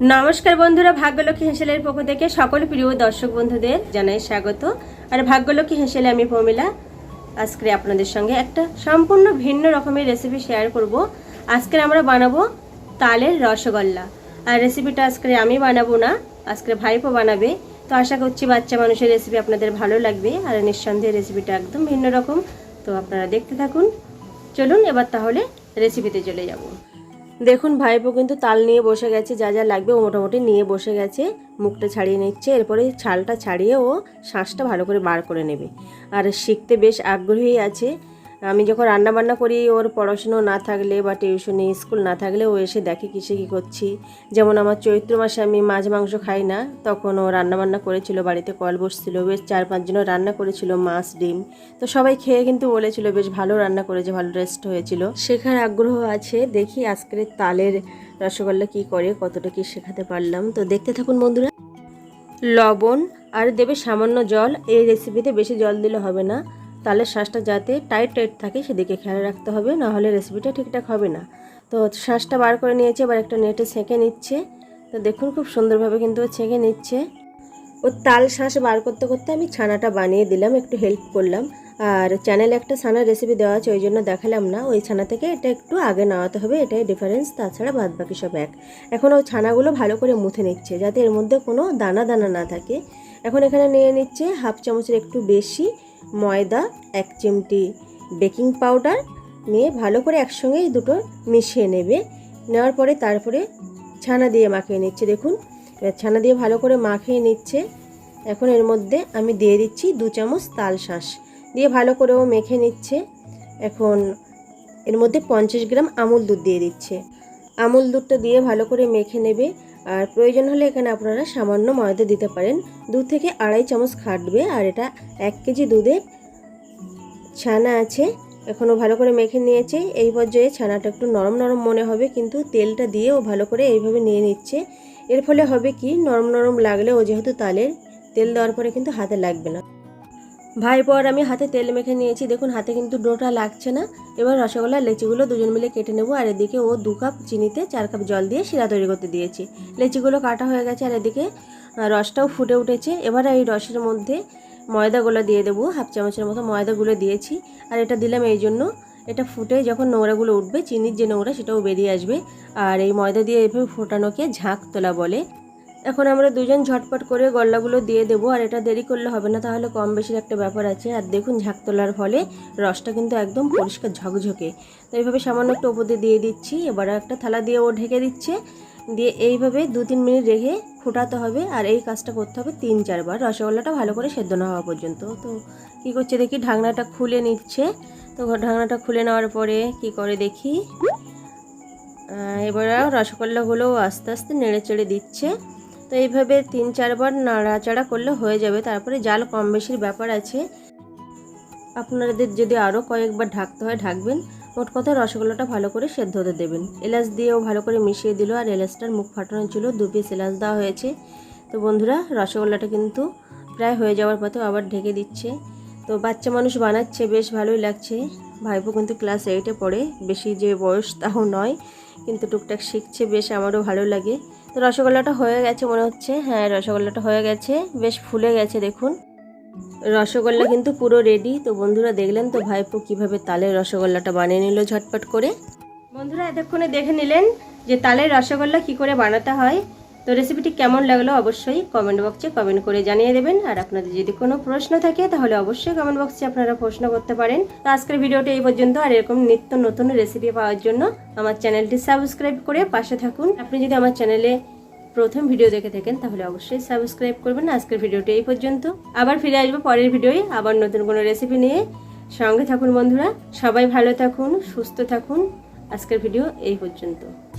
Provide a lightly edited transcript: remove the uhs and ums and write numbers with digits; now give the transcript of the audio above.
नमस्कार बंधुरा भाग्यलक्ष्मी हेसेलेर पक्ष থেকে সকল প্রিয় দর্শক বন্ধুদের জানাই স্বাগত। আর ভাগ্যলক্ষ্মী হেসেলে আমি প্রমিলা আজকে আপনাদের সঙ্গে একটা সম্পূর্ণ ভিন্ন রকমের রেসিপি শেয়ার করব। আজকে আমরা বানাবো তালের রসগোল্লা। আর রেসিপিটা আজকে আমি বানাবো না, আজকে ভাইপো বানাবে। তো আশা করছি বাচ্চা মানুষের রেসিপি আপনাদের ভালো লাগবে আর নিঃসন্দেহে রেসিপিটা একদম ভিন্ন রকম। তো আপনারা দেখতে থাকুন। চলুন এবার তাহলে রেসিপিতে চলে যাব। দেখুন ভাইপো কিন্তু তাল নিয়ে বসে গেছে, যা যা লাগবে ও মোটামুটি নিয়ে বসে গেছে। মুখটা ছাড়িয়ে নিচ্ছে, এরপরে ছালটা ছাড়িয়ে ও শাঁসটা ভালো করে বার করে নেবে। আর শিখতে বেশ আগ্রহী আছে। আমি যখন রান্না বান্না করি, ওর পড়াশুনো না থাকলে বা টিউশনি স্কুল না থাকলে ও এসে দেখে কিসে কী করছি। যেমন আমার চৈত্র মাসে আমি মাছ মাংস খাই না, তখন ও রান্নাবান্না করেছিল, বাড়িতে কল বসছিল, বেশ 4-5 জনের রান্না করেছিল, মাছ ডিম। তো সবাই খেয়ে কিন্তু বলেছিল বেশ ভালো রান্না করেছে, ভালো টেস্ট হয়েছিল। শেখার আগ্রহ আছে, দেখি আজকের তালের রসগোল্লা কী করে, কতটা কী শেখাতে পারলাম। তো দেখতে থাকুন বন্ধুরা। লবণ আর দেবে সামান্য জল। এই রেসিপিতে বেশি জল দিলে হবে না, তালের শাঁসটা যাতে টাইট থাকে সেদিকে খেয়াল রাখতে হবে, না হলে রেসিপিটা ঠিকঠাক হবে না। তো শাঁসটা বার করে নিয়েছে, এবার একটা নেটে ছেঁকে নিচ্ছে। তো দেখুন খুব সুন্দরভাবে কিন্তু ছেঁকে নিচ্ছে। ও তাল শাঁস বার করতে করতে আমি ছানাটা বানিয়ে দিলাম, একটু হেল্প করলাম। আর চ্যানেলে একটা ছানার রেসিপি দেওয়া আছে, ওই জন্য দেখালাম না। ওই ছানা থেকে এটা একটু আগে নামাতে হবে, এটাই ডিফারেন্স, তাছাড়া বাদ বাকি সব এক। এখন ওই ছানাগুলো ভালো করে মুথে নিচ্ছে যাতে এর মধ্যে কোনো দানা দানা না থাকে। এখন এখানে নিয়ে নিচ্ছে হাফ চামচের একটু বেশি ময়দা, 1 চিমটি বেকিং পাউডার নিয়ে ভালো করে একসঙ্গে দুটো মিশিয়ে নেবে। নেওয়ার পরে তারপরে ছানা দিয়ে মাখিয়ে নিচ্ছে। দেখুন এবার ছানা দিয়ে ভালো করে মাখিয়ে নিচ্ছে। এখন এর মধ্যে আমি দিয়ে দিচ্ছি 2 চামচ তাল শাঁস দিয়ে ভালো করে ও মেখে নিচ্ছে। এখন এর মধ্যে 50 গ্রাম আমুল দুধ দিয়ে দিচ্ছে। আমুল দুধটা দিয়ে ভালো করে মেখে নেবে। আর প্রয়োজন হলে এখানে আপনারা সামান্য ময়দা দিতে পারেন। 2 থেকে 2.5 চামচ খাটবে। আর এটা 1 কেজি দুধের ছানা আছে। এখনও ভালো করে মেখে নিয়েছে। এই পর্যায়ে ছানাটা একটু নরম নরম মনে হবে, কিন্তু তেলটা দিয়েও ভালো করে এইভাবে নিয়ে নিচ্ছে। এর ফলে হবে কি, নরম নরম লাগলে ও যেহেতু তালের, তেল দেওয়ার পরে কিন্তু হাতে লাগবে না। ভাইপো আর আমি হাতে তেল মেখে নিয়েছি, দেখুন হাতে কিন্তু ডোটা লাগছে না। এবার রসগোল্লার লেচিগুলো দুজন মিলে কেটে নেব। আর এদিকে ও 2 কাপ চিনিতে 4 কাপ জল দিয়ে শিরা তৈরি করতে দিয়েছি। লেচিগুলো কাটা হয়ে গেছে আর এদিকে রসটাও ফুটে উঠেছে। এবার এই রসের মধ্যে ময়দাগুলো দিয়ে দেবো, হাফ চামচের মতো ময়দাগুলো দিয়েছি। আর এটা দিলাম এই জন্য, এটা ফুটে যখন নোংরাগুলো উঠবে, চিনির যে নোংরা সেটাও বেরিয়ে আসবে। আর এই ময়দা দিয়ে এভাবে ফোটানোকে ঝাঁক তোলা বলে। এখন আমরা দুজন ঝটপট করে গল্লাগুলো দিয়ে দেবো। আর এটা দেরি করলে হবে না, তাহলে কম বেশির একটা ব্যাপার আছে। আর দেখুন ঝাঁক তোলার ফলে রসটা কিন্তু একদম পরিষ্কার ঝকঝকে। তো এইভাবে সামান্য একটু ওপর দিয়ে দিচ্ছি। এবার একটা থালা দিয়ে ও ঢেকে দিচ্ছে, দিয়ে এইভাবে 2-3 মিনিট রেখে ফোটাতে হবে। আর এই কাজটা করতে হবে 3-4 বার, রসগোল্লাটা ভালো করে সেদ্ধ না হওয়া পর্যন্ত। তো কী করছে দেখি, ঢাকনাটা খুলে নিচ্ছে। তো ঢাকনাটা খুলে নেওয়ার পরে কি করে দেখি, এবার রসগোল্লাগুলো আস্তে আস্তে নেড়ে চেড়ে দিচ্ছে। তো এইভাবে 3-4 বার নাড়াচাড়া করলে হয়ে যাবে। তারপরে জাল কম বেশির ব্যাপার আছে, আপনাদের যদি আরও কয়েকবার ঢাকতে হয় ঢাকবেন। মোট কথা রসগোল্লাটা ভালো করে সেদ্ধ হতে দেবেন। এলাচ দিয়েও ভালো করে মিশিয়ে দিল, আর এলাচটার মুখ ফাটানো ছিল, 2 পিস এলাচ দেওয়া হয়েছে। তো বন্ধুরা রসগোল্লাটা কিন্তু প্রায় হয়ে যাওয়ার পথে আবার ঢেকে দিচ্ছে। তো বাচ্চা মানুষ বানাচ্ছে, বেশ ভালোই লাগছে। ভাইপো কিন্তু ক্লাস 8-এ পড়ে, বেশি যে বয়স তাও নয়, কিন্তু টুকটাক শিখছে, বেশ আমারও ভালো লাগে। তো রসগোল্লাটা হয়ে গেছে মনে হচ্ছে, হ্যাঁ রসগোল্লাটা হয়ে গেছে, বেশ ফুলে গেছে। দেখুন রসগোল্লা কিন্তু পুরো রেডি। তো বন্ধুরা দেখলেন তো ভাইপো কিভাবে তালের রসগোল্লাটা বানিয়ে নিল ঝটপট করে। বন্ধুরা এতক্ষণে দেখে নিলেন যে তালের রসগোল্লা কি করে বানাতে হয়। তো রেসিপিটি কেমন লাগলো অবশ্যই কমেন্ট বক্সে কমেন্ট করে জানিয়ে দেবেন। আর আপনাদের যদি কোনো প্রশ্ন থাকে তাহলে অবশ্যই কমেন্ট বক্সে আপনারা প্রশ্ন করতে পারেন। তো আজকের ভিডিওটা এই পর্যন্ত। আর এরকম নিত্য নতুন রেসিপি পাওয়ার জন্য আমার চ্যানেলটি সাবস্ক্রাইব করে পাশে থাকুন। আপনি যদি আমার চ্যানেলে প্রথম ভিডিও দেখে থাকেন তাহলে অবশ্যই সাবস্ক্রাইব করবেন। আজকের ভিডিওটি এই পর্যন্ত, আবার ফিরে আসবো পরের ভিডিওয় আবার নতুন কোনো রেসিপি নিয়ে। সঙ্গে থাকুন বন্ধুরা, সবাই ভালো থাকুন, সুস্থ থাকুন। আজকের ভিডিও এই পর্যন্ত।